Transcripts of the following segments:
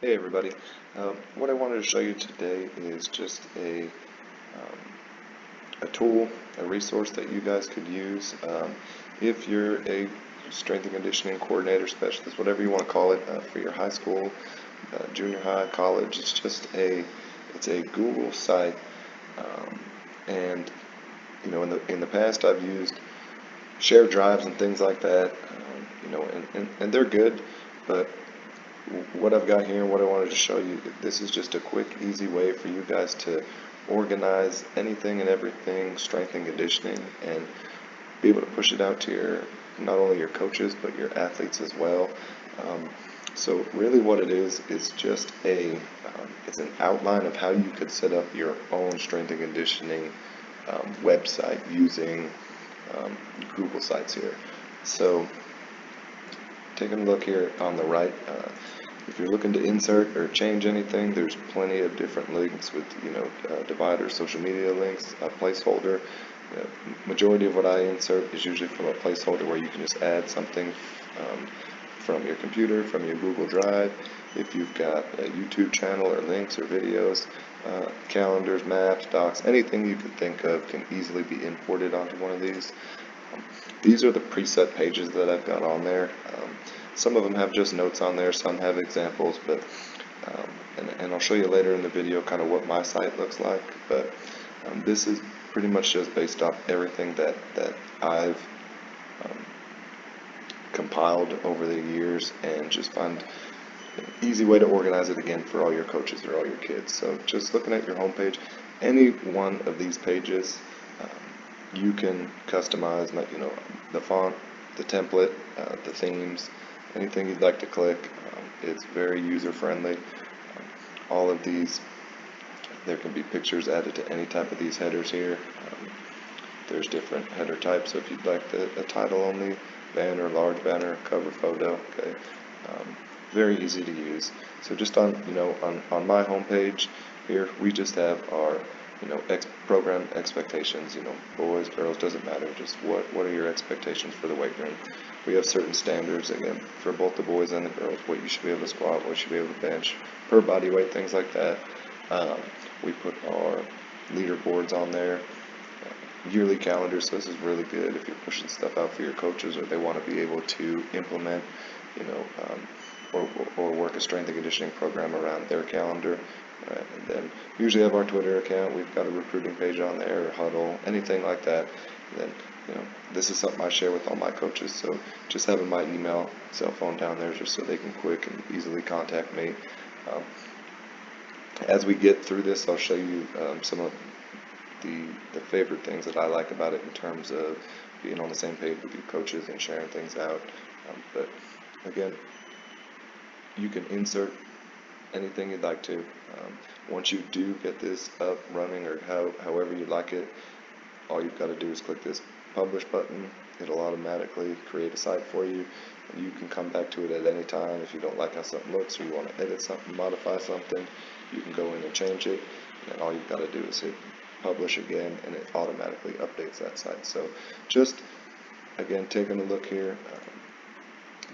Hey everybody, what I wanted to show you today is just a tool, a resource that you guys could use if you're a strength and conditioning coordinator, specialist, whatever you want to call it, for your high school, junior high, college. It's a Google site, um, and in the past I've used shared drives and things like that, and they're good, but what I've got here and what I wanted to show you, this is just a quick, easy way for you guys to organize anything and everything strength and conditioning and be able to push it out to not only your coaches, but your athletes as well. Um, so really what it is just it's an outline of how you could set up your own strength and conditioning website using Google Sites here. So taking a look here on the right, if you're looking to insert or change anything, there's plenty of different links with, divider, social media links, a placeholder. Majority of what I insert is usually from a placeholder where you can just add something from your computer, from your Google Drive. If you've got a YouTube channel or links or videos, calendars, maps, docs, anything you can think of can easily be imported onto one of these. These are the preset pages that I've got on there. Some of them have just notes on there, some have examples, but and I'll show you later in the video kind of what my site looks like. But this is pretty much just based off everything that I've compiled over the years, and just find an easy way to organize it again for all your coaches or all your kids. So just looking at your homepage, any one of these pages, you can customize, the font, the template, the themes, anything you'd like to click. It's very user-friendly. All of these, there can be pictures added to any type of these headers here. There's different header types, so if you'd like a title only, banner, large banner, cover photo, okay. Very easy to use. So just on my homepage here, we just have our program expectations, boys, girls, doesn't matter, just what are your expectations for the weight room. We have certain standards, again, for both the boys and the girls, what you should be able to squat, what you should be able to bench, per body weight, things like that. We put our leaderboards on there, yearly calendar, so this is really good if you're pushing stuff out for your coaches or they want to be able to implement, or work a strength and conditioning program around their calendar. And then usually have our Twitter account, we've got a recruiting page on there, or Huddle, anything like that. And then, this is something I share with all my coaches, so just having my email, cell phone down there just so they can quick and easily contact me. As we get through this, I'll show you some of the favorite things that I like about it in terms of being on the same page with your coaches and sharing things out. But again, you can insert anything you'd like to. Once you do get this up running, or however you like it, all you've got to do is click this publish button. It'll automatically create a site for you, and you can come back to it at any time. If you don't like how something looks, or you want to edit something, modify something, you can go in and change it, and all you've got to do is hit publish again, and it automatically updates that site. So just again, taking a look here,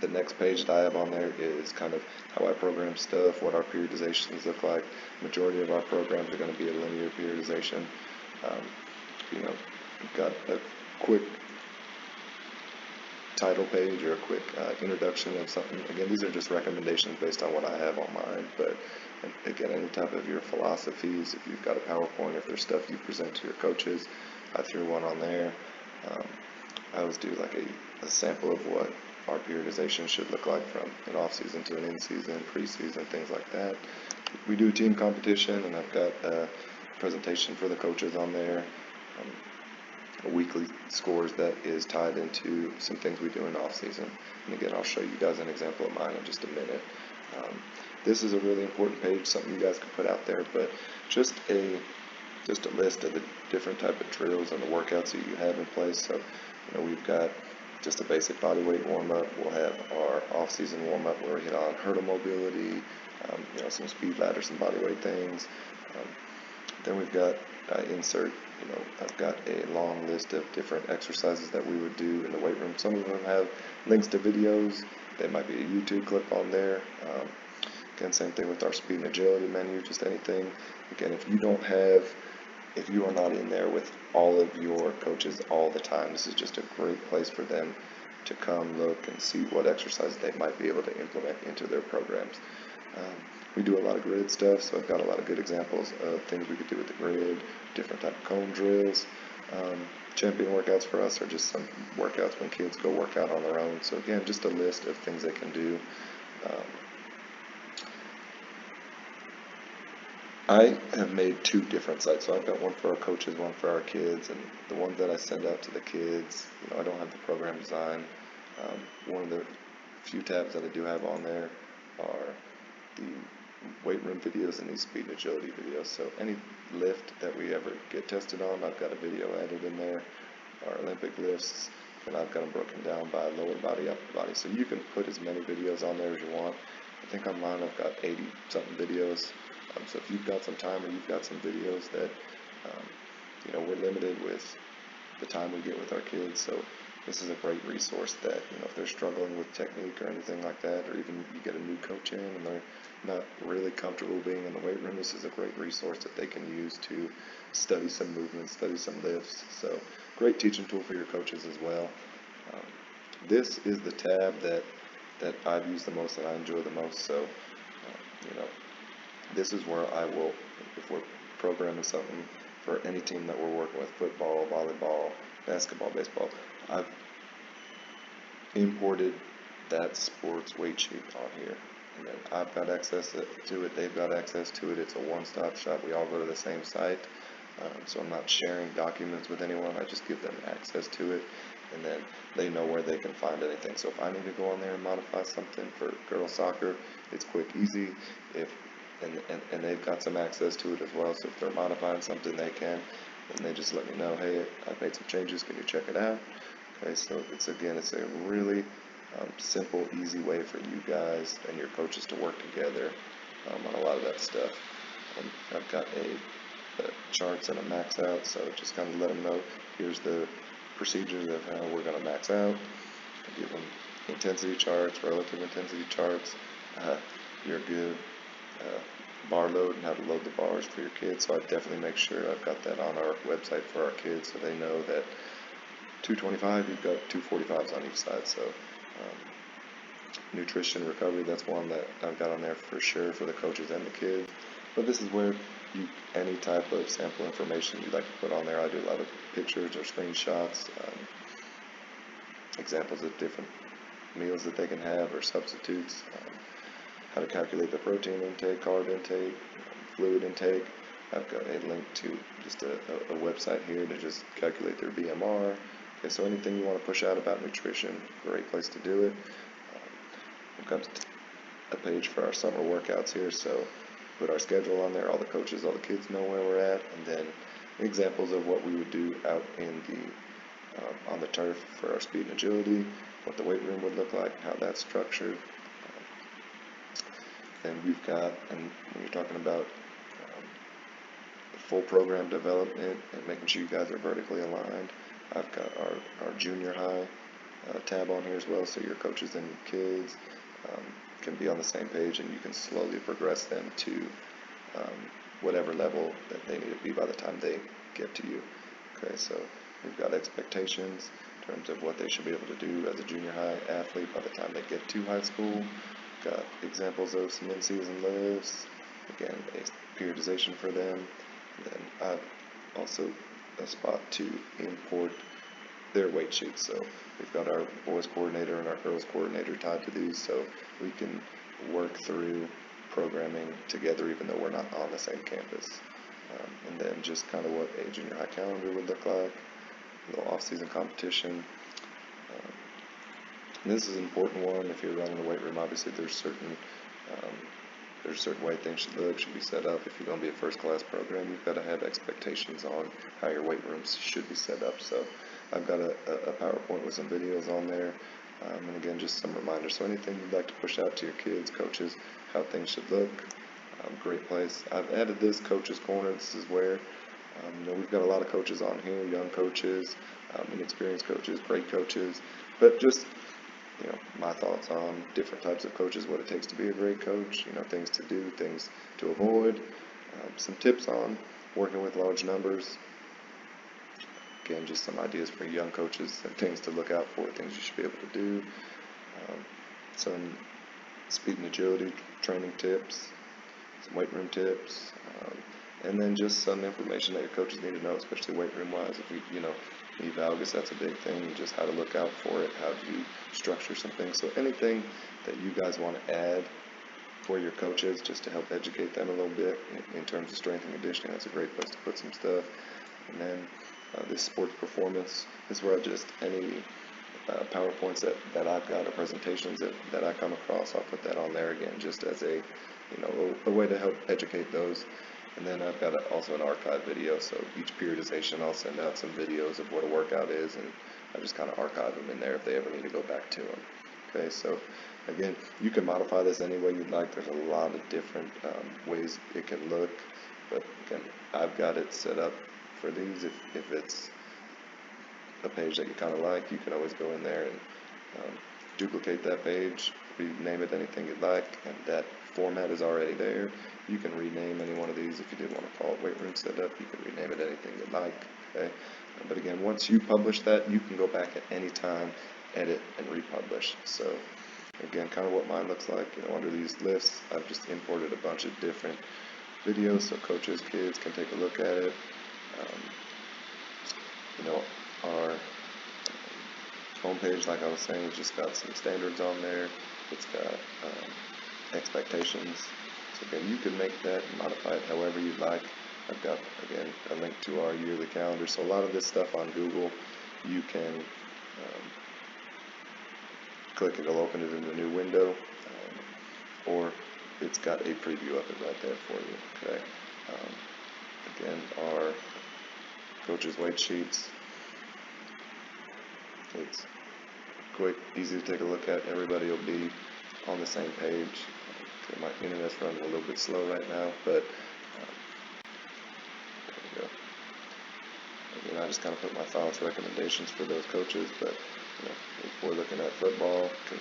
the next page that I have on there is kind of how I program stuff, what our periodizations look like. Majority of our programs are going to be a linear periodization. We've got a quick title page or a quick introduction of something. Again, these are just recommendations based on what I have on mine, but again, any type of your philosophies, if you've got a PowerPoint, if there's stuff you present to your coaches, I threw one on there. I always do like a sample of what our periodization should look like from an off-season to an in-season, pre-season, things like that. We do team competition, and I've got a presentation for the coaches on there, weekly scores that is tied into some things we do in off-season. And again, I'll show you guys an example of mine in just a minute. This is a really important page, something you guys can put out there, but just a list of the different type of drills and the workouts that you have in place. So we've got just a basic body weight warm-up. We'll have our off-season warm-up where we hit on hurdle mobility, some speed ladder, some body weight things. Then we've got insert, I've got a long list of different exercises that we would do in the weight room. Some of them have links to videos. There might be a YouTube clip on there. Again, same thing with our speed and agility menu, just anything. Again, if you are not in there with all of your coaches all the time, this is just a great place for them to come look and see what exercises they might be able to implement into their programs. We do a lot of grid stuff, so I've got a lot of good examples of things we could do with the grid, different type of cone drills. Champion workouts for us are just some workouts when kids go work out on their own. So again, just a list of things they can do. I have made 2 different sites. So I've got one for our coaches, one for our kids, and the ones that I send out to the kids, I don't have the program design. One of the few tabs that I do have on there are the weight room videos and these speed and agility videos. So any lift that we ever get tested on, I've got a video added in there. Our Olympic lifts, and I've got them broken down by lower body, upper body. So you can put as many videos on there as you want. I think on mine I've got 80 something videos. So if you've got some time or you've got some videos that, we're limited with the time we get with our kids. So this is a great resource that, if they're struggling with technique or anything like that, or even you get a new coach in and they're not really comfortable being in the weight room, this is a great resource that they can use to study some movements, study some lifts. So great teaching tool for your coaches as well. This is the tab that I've used the most and I enjoy the most. So, this is where I will, if we're programming something for any team that we're working with, football, volleyball, basketball, baseball, I've imported that sports weight sheet on here. And then I've got access to it, they've got access to it. It's a one-stop shop. We all go to the same site. So I'm not sharing documents with anyone. I just give them access to it. And then they know where they can find anything. So if I need to go on there and modify something for girls soccer, it's quick, easy. And they've got some access to it as well. So if they're modifying something, they can. And they just let me know, hey, I've made some changes. Can you check it out? Okay, so it's a really simple, easy way for you guys and your coaches to work together on a lot of that stuff. I've got a charts and a max out, so just kind of let them know here's the procedures of how we're going to max out. I give them intensity charts, relative intensity charts, your good bar load and how to load the bars for your kids. So I definitely make sure I've got that on our website for our kids so they know that 225, you've got 245s on each side. So nutrition recovery, that's one that I've got on there for sure for the coaches and the kids. But this is where any type of sample information you'd like to put on there. I do a lot of pictures or screenshots, examples of different meals that they can have or substitutes, how to calculate the protein intake, carb intake, fluid intake. I've got a link to just a website here to just calculate their BMR. Okay, so anything you want to push out about nutrition, great place to do it. I've got a page for our summer workouts here, so put our schedule on there, all the coaches, all the kids know where we're at, and then examples of what we would do out in the on the turf for our speed and agility, what the weight room would look like, how that's structured. And we've got, and when you're talking about full program development and making sure you guys are vertically aligned, I've got our junior high tab on here as well, so your coaches and your kids can be on the same page and you can slowly progress them to whatever level that they need to be by the time they get to you. Okay, so we've got expectations in terms of what they should be able to do as a junior high athlete by the time they get to high school. Got examples of some in-season lifts, again, a periodization for them. And then I've also a spot to import their weight sheets. So we've got our boys coordinator and our girls coordinator tied to these, so we can work through programming together even though we're not on the same campus. And then just kind of what a junior high calendar would look like, a little off-season competition. And this is an important one. If you're running the weight room, obviously there's certain way things should be set up. If you're going to be a first-class program, you've got to have expectations on how your weight rooms should be set up. So I've got a PowerPoint with some videos on there, and again, just some reminders. So anything you'd like to push out to your kids, coaches, how things should look, great place. I've added this Coach's Corner. This is where we've got a lot of coaches on here, young coaches, inexperienced coaches, great coaches, but just my thoughts on different types of coaches, what it takes to be a great coach, things to do, things to avoid, some tips on working with large numbers. Again, just some ideas for young coaches and things to look out for, things you should be able to do. Some speed and agility training tips, some weight room tips, and then just some information that your coaches need to know, especially weight room wise. If evalgus, that's a big thing, just how to look out for it, how to structure some things. So anything that you guys want to add for your coaches, just to help educate them a little bit in terms of strength and conditioning, that's a great place to put some stuff. And then this sports performance is where any PowerPoints that I've got, or presentations that I come across, I'll put that on there again, just as a way to help educate those. And then I've got also an archive video, so each periodization I'll send out some videos of what a workout is, and I just kind of archive them in there if they ever need to go back to them. Okay, so again, you can modify this any way you'd like. There's a lot of different ways it can look, but again, I've got it set up for these. If it's a page that you kind of like, you can always go in there and duplicate that page, rename it anything you'd like, and that format is already there. You can rename any one of these. If you did want to call it weight room setup, you can rename it anything you'd like. Okay, but again, once you publish that, you can go back at any time, edit and republish. So again, kind of what mine looks like. Under these lists, I've just imported a bunch of different videos so coaches, kids can take a look at it. Our homepage, like I was saying, has just got some standards on there. It's got expectations. So again, you can make that and modify it however you'd like. I've got, again, a link to our yearly calendar. So a lot of this stuff on Google, you can click, it'll open it in a new window, or it's got a preview of it right there for you. Okay. Again, our coaches' weight sheets. It's quick, easy to take a look at. Everybody will be on the same page. My internet's running a little bit slow right now, but there we go. Again, I just kind of put my thoughts, recommendations for those coaches, but if we're looking at football, can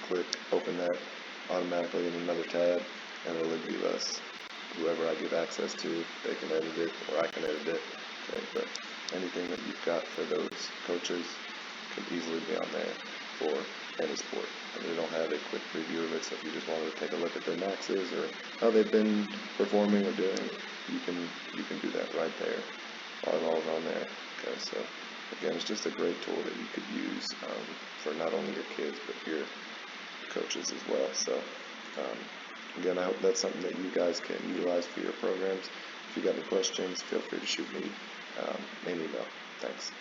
click, open that automatically in another tab, and it'll give us whoever I give access to, they can edit it, or I can edit it. Okay, but anything that you've got for those coaches can easily be on there for any sport. And we don't have a quick preview of it, so if you just wanted to take a look at their maxes or how they've been performing or doing, you can do that right there while it all's on there. Okay, so again, it's just a great tool that you could use for not only your kids but your coaches as well. So again, I hope that's something that you guys can utilize for your programs. If you got any questions, feel free to shoot me an email. Thanks.